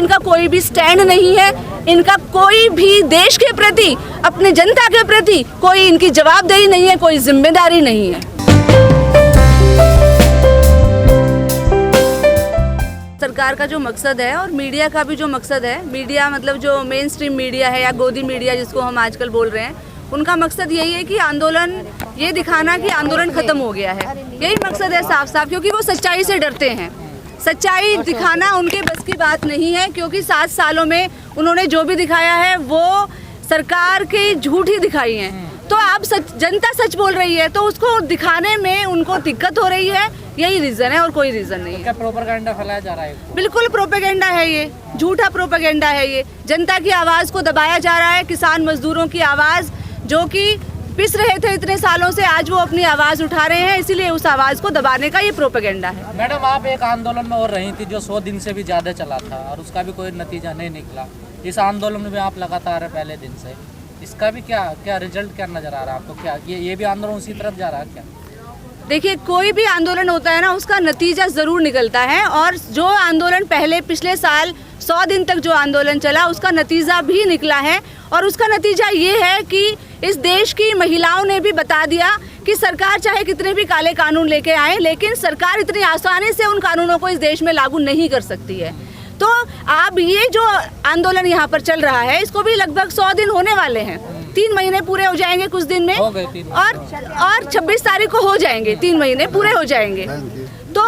इनका कोई भी स्टैंड नहीं है, इनका कोई भी देश के प्रति, अपने जनता के प्रति कोई इनकी जवाबदेही नहीं है, कोई जिम्मेदारी नहीं है। सरकार का जो मकसद है और मीडिया का भी जो मकसद है, मीडिया मतलब जो मेन स्ट्रीम मीडिया है या गोदी मीडिया जिसको हम आजकल बोल रहे हैं, उनका मकसद यही है कि आंदोलन ये दिखाना कि आंदोलन खत्म हो गया है। यही मकसद है साफ साफ, क्योंकि वो सच्चाई से डरते हैं। सच्चाई दिखाना उनके बस की बात नहीं है, क्योंकि 7 सालों में उन्होंने जो भी दिखाया है वो सरकार की झूठ ही दिखाई है। तो अब जनता सच बोल रही है तो उसको दिखाने में उनको दिक्कत हो रही है, यही रीजन है और कोई रीजन नहीं है। क्या प्रोपेगेंडा फैलाया जा रहा है? बिल्कुल प्रोपेगेंडा है, ये झूठा प्रोपेगेंडा है। ये जनता की आवाज़ को दबाया जा रहा है, किसान मजदूरों की आवाज़ जो कि पिस रहे थे इतने सालों से, आज वो अपनी आवाज़ उठा रहे हैं, इसीलिए उस आवाज़ को दबाने का ये प्रोपेगेंडा है। मैडम, आप एक आंदोलन में और रही थी जो 100 दिन से भी ज़्यादा चला था और उसका भी कोई नतीजा नहीं निकला। इस आंदोलन में भी आप लगातार है पहले दिन से, इसका भी क्या रिजल्ट क्या नज़र आ रहा है आपको? क्या ये भी आंदोलन उसी तरफ जा रहा है क्या? देखिए, कोई भी आंदोलन होता है ना, उसका नतीजा ज़रूर निकलता है, और जो आंदोलन पिछले साल 100 दिन तक जो आंदोलन चला उसका नतीजा भी निकला है। और उसका नतीजा ये है कि इस देश की महिलाओं ने भी बता दिया कि सरकार चाहे कितने भी काले कानून लेके आए, लेकिन सरकार इतनी आसानी से उन कानूनों को इस देश में लागू नहीं कर सकती है। तो अब ये जो आंदोलन यहाँ पर चल रहा है, इसको भी लगभग 100 दिन होने वाले हैं। 3 महीने पूरे हो जाएंगे कुछ दिन में, और 26 तारीख को हो जाएंगे, 3 महीने पूरे हो जाएंगे। तो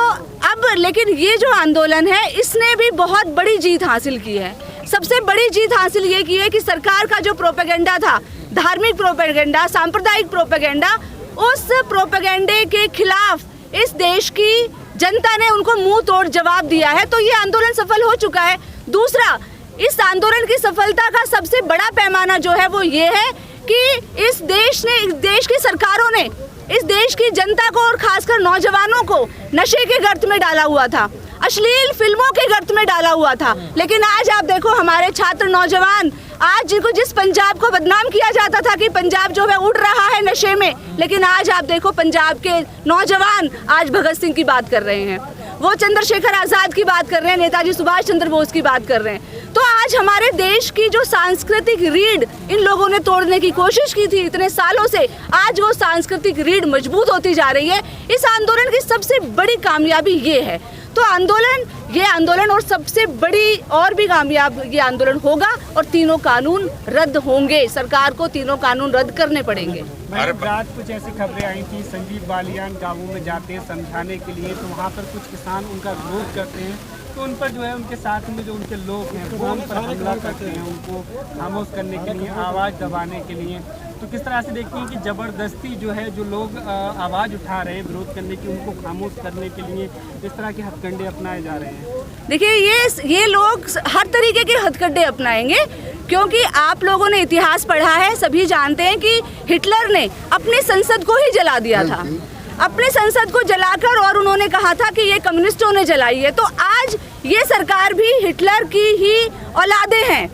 अब लेकिन ये जो आंदोलन है, इसने भी बहुत बड़ी जीत हासिल की है। सबसे बड़ी जीत हासिल ये की है कि सरकार का जो प्रोपेगेंडा था, धार्मिक प्रोपेगेंडा, सांप्रदायिक प्रोपेगेंडा, उस प्रोपेगेंडे के खिलाफ इस देश की जनता ने उनको मुंह तोड़ जवाब दिया है। तो ये आंदोलन सफल हो चुका है। दूसरा, इस आंदोलन की सफलता का सबसे बड़ा पैमाना जो है वो ये है कि इस देश की सरकारों ने इस देश की जनता को और खासकर नौजवानों को नशे के गर्त में डाला हुआ था, अश्लील फिल्मों के गर्त में डाला हुआ था। लेकिन आज आप देखो, हमारे छात्र नौजवान, आज जिस पंजाब को बदनाम किया जाता था कि पंजाब जो है उड़ रहा है नशे में, लेकिन आज आप देखो पंजाब के नौजवान आज भगत सिंह की बात कर रहे हैं, वो चंद्रशेखर आज़ाद की बात कर रहे हैं, नेताजी सुभाष चंद्र बोस की बात कर रहे हैं। तो आज हमारे देश की जो सांस्कृतिक रीढ़ इन लोगों ने तोड़ने की कोशिश की थी इतने सालों से, आज वो सांस्कृतिक रीढ़ मजबूत होती जा रही है। इस आंदोलन की सबसे बड़ी कामयाबी ये है। तो ये आंदोलन और सबसे बड़ी और भी कामयाब ये आंदोलन होगा, और तीनों कानून रद्द होंगे। सरकार को तीनों कानून रद्द करने पड़ेंगे। रात कुछ ऐसी खबरें आई थी, संजीव बालियान गाँवों में जाते हैं समझाने के लिए, तो वहाँ पर कुछ किसान उनका विरोध करते हैं, तो उन पर जो है उनके साथ में जो उनके लोग हैं फोन पर हमला करते हैं, उनको खामोश करने के लिए, आवाज़ दबाने के लिए। तो किस तरह से देखती हैं कि ज़बरदस्ती जो है, जो लोग आवाज़ उठा रहे हैं विरोध करने की, उनको खामोश करने के लिए इस तरह के हथकंडे अपनाए जा रहे हैं? देखिए, ये लोग हर तरीके के हथकंडे अपनाएंगे, क्योंकि आप लोगों ने इतिहास पढ़ा है, सभी जानते हैं कि हिटलर ने अपनी संसद को ही जला दिया था, अपने संसद को जलाकर, और उन्होंने कहा था कि ये कम्युनिस्टों ने जलाई है। तो आज ये सरकार भी हिटलर की ही औलादे हैं।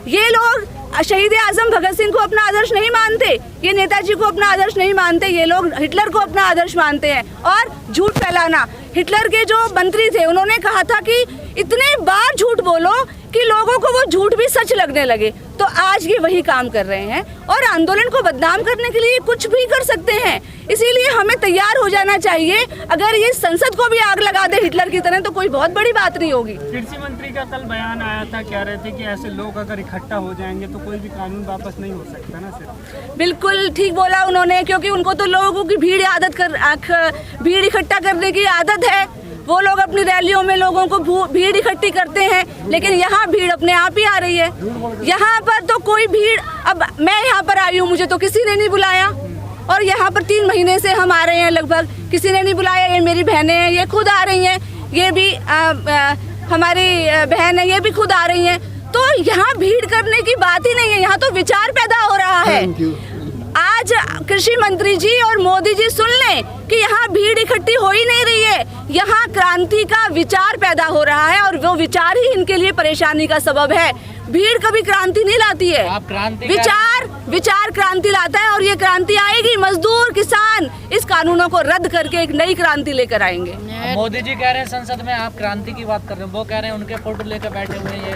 ये लोग शहीद आजम भगत सिंह को अपना आदर्श नहीं मानते, ये नेताजी को अपना आदर्श नहीं मानते, ये लोग हिटलर को अपना आदर्श मानते हैं। और झूठ फैलाना, हिटलर के जो मंत्री थे उन्होंने कहा था कि इतने बार झूठ बोलो कि लोगों को वो झूठ भी सच लगने लगे। तो आज ये वही काम कर रहे हैं, और आंदोलन को बदनाम करने के लिए कुछ भी कर सकते हैं। इसीलिए हमें तैयार हो जाना चाहिए। अगर ये संसद को भी आग लगा दे हिटलर की तरह, तो कोई बहुत बड़ी बात नहीं होगी। कृषि मंत्री का कल बयान आया था, कह रहे थे कि ऐसे लोग अगर इकट्ठा हो जाएंगे तो कोई भी कानून वापस नहीं हो सकता ना सर? बिल्कुल ठीक बोला उन्होंने, क्योंकि उनको तो लोगों की भीड़ इकट्ठा करने की आदत है। वो लोग अपनी रैलियों में लोगों को भीड़ इकट्ठी करते हैं, लेकिन यहाँ भीड़ अपने आप ही आ रही है। यहाँ पर तो कोई भीड़, अब मैं यहाँ पर आई हूँ, मुझे तो किसी ने नहीं बुलाया, और यहाँ पर 3 महीने से हम आ रहे हैं, लगभग किसी ने नहीं बुलाया। ये मेरी बहनें हैं, ये खुद आ रही हैं, ये भी हमारी बहन है, ये भी खुद आ रही हैं। तो यहाँ भीड़ करने की बात ही नहीं है, यहाँ तो विचार पैदा हो रहा है। आज कृषि मंत्री जी और मोदी जी सुन लें कि यहाँ भीड़ इकट्ठी हो ही नहीं रही है, यहाँ क्रांति का विचार पैदा हो रहा है, और वो विचार ही इनके लिए परेशानी का सबब है। भीड़ कभी क्रांति नहीं लाती है, विचार विचार क्रांति लाता है और ये क्रांति आएगी। मजदूर किसान इस कानूनों को रद्द करके एक नई क्रांति लेकर आएंगे। मोदी जी कह रहे हैं संसद में, आप क्रांति की बात कर रहे हैं, वो कह रहे हैं उनके फोटो लेकर बैठे हुए हैं ये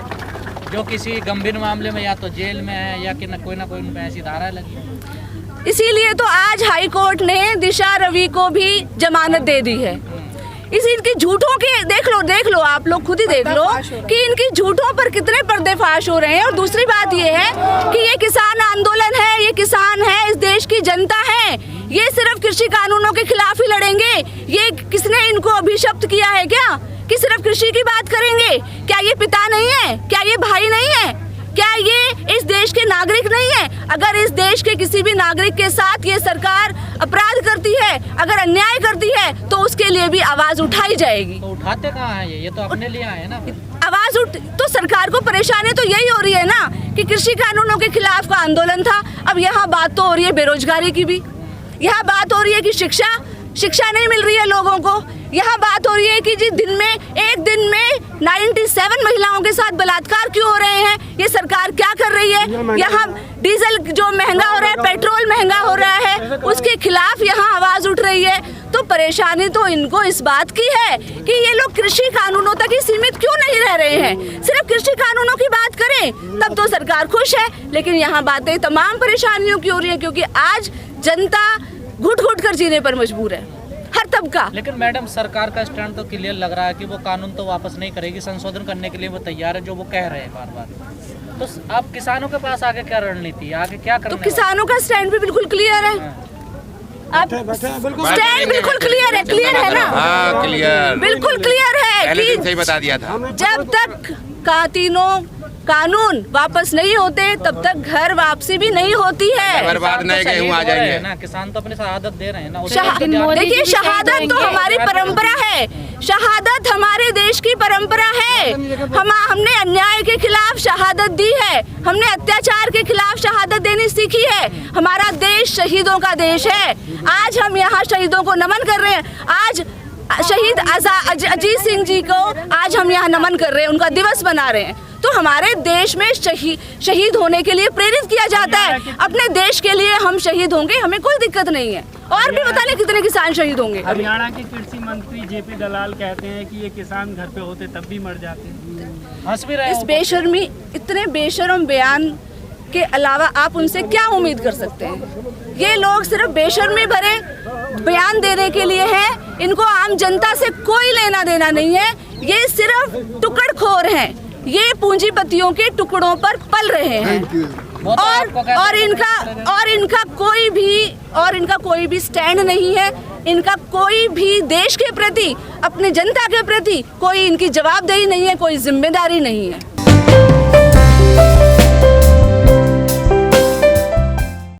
जो किसी गंभीर मामले में या तो जेल में है या कि ना कोई उन पर ऐसी धारा लगी है। इसीलिए तो आज हाई कोर्ट ने दिशा रवि को भी जमानत दे दी है। इनकी झूठों के देख लो आप लोग खुद ही देख लो कि इनकी झूठों पर कितने पर्देफाश हो रहे हैं। और दूसरी बात ये है कि ये किसान आंदोलन है, ये किसान है, इस देश की जनता है, ये सिर्फ कृषि कानूनों के खिलाफ ही लड़ेंगे। ये किसने इनको अभिशप्त किया है क्या कि सिर्फ कृषि की बात करेंगे? क्या ये पिता नहीं है? क्या ये भाई नहीं है? क्या ये इस देश के नागरिक नहीं है? अगर इस देश के किसी भी नागरिक के साथ ये सरकार अपराध करती है, अगर अन्याय करती है, तो उसके लिए भी आवाज उठाई जाएगी। तो उठाते कहाँ हैं ये तो अपने लिए आए ना। आवाज तो सरकार को परेशानी तो यही हो रही है ना कि कृषि कानूनों के खिलाफ का आंदोलन था। अब यहाँ बात तो हो रही है बेरोजगारी की भी, यहाँ बात हो रही है कि शिक्षा नहीं मिल रही है लोगों को, यहाँ बात हो रही है कि जी एक दिन में 97 महिलाओं के साथ बलात्कार क्यों हो रहे हैं, ये सरकार क्या कर रही है। यहाँ डीजल जो महंगा हो रहा है, पेट्रोल महंगा हो रहा है, उसके खिलाफ यहाँ आवाज उठ रही है। तो परेशानी तो इनको इस बात की है कि ये लोग कृषि कानूनों तक ही सीमित क्यों नहीं रह रहे हैं। सिर्फ कृषि कानूनों की बात करें तब तो सरकार खुश है, लेकिन यहाँ बातें तमाम परेशानियों की हो रही है क्योंकि आज जनता घुट घुट कर जीने पर मजबूर है, हर तबका। लेकिन मैडम सरकार का स्टैंड तो क्लियर लग रहा है कि वो कानून तो वापस नहीं करेगी, संशोधन करने के लिए वो तैयार है, जो वो कह रहे हैं बार बार। तो आप किसानों के पास आगे क्या रणनीति है, आगे क्या करने? तो किसानों का स्टैंड भी बिल्कुल क्लियर है। आप स्टैंड बिल्कुल क्लियर है ना? हाँ, क्लियर, बिल्कुल क्लियर है कि सही बता दिया था। जब तक तीनों कानून वापस नहीं होते तब तक घर वापसी भी नहीं होती है। बर्बाद नहीं गेहूं आ जाएंगे ना, किसान तो अपनी शहादत दे रहे हैं ना। देखिए शहादत तो हमारी परंपरा है, शहादत हमारे देश की परंपरा है। हमने अन्याय के खिलाफ शहादत दी है, हमने अत्याचार के खिलाफ शहादत देनी सीखी है। हमारा देश शहीदों का देश है। आज हम यहाँ शहीदों को नमन कर रहे हैं। आज शहीद अजीत सिंह जी को आज हम यहाँ नमन कर रहे हैं, उनका दिवस मना रहे हैं। तो हमारे देश में शहीद होने के लिए प्रेरित किया जाता है। अपने देश के लिए हम शहीद होंगे, हमें कोई दिक्कत नहीं है। और भी पता नहीं कितने किसान शहीद होंगे। हरियाणा के कृषि मंत्री जेपी दलाल कहते हैं कि ये किसान घर पे होते तब भी मर जाते। हंस भी रहे इस बेशर्मी, इतने बेशर्म बयान के अलावा आप उनसे क्या उम्मीद कर सकते हैं? ये लोग सिर्फ बेशर्मी भरे बयान देने के लिए हैं। इनको आम जनता से कोई लेना देना नहीं है। ये सिर्फ टुकड़खोर हैं, ये पूंजीपतियों के टुकड़ों पर पल रहे हैं। और इनका कोई भी स्टैंड नहीं है। इनका कोई भी देश के प्रति, अपने जनता के प्रति कोई इनकी जवाबदेही नहीं है, कोई जिम्मेदारी नहीं है।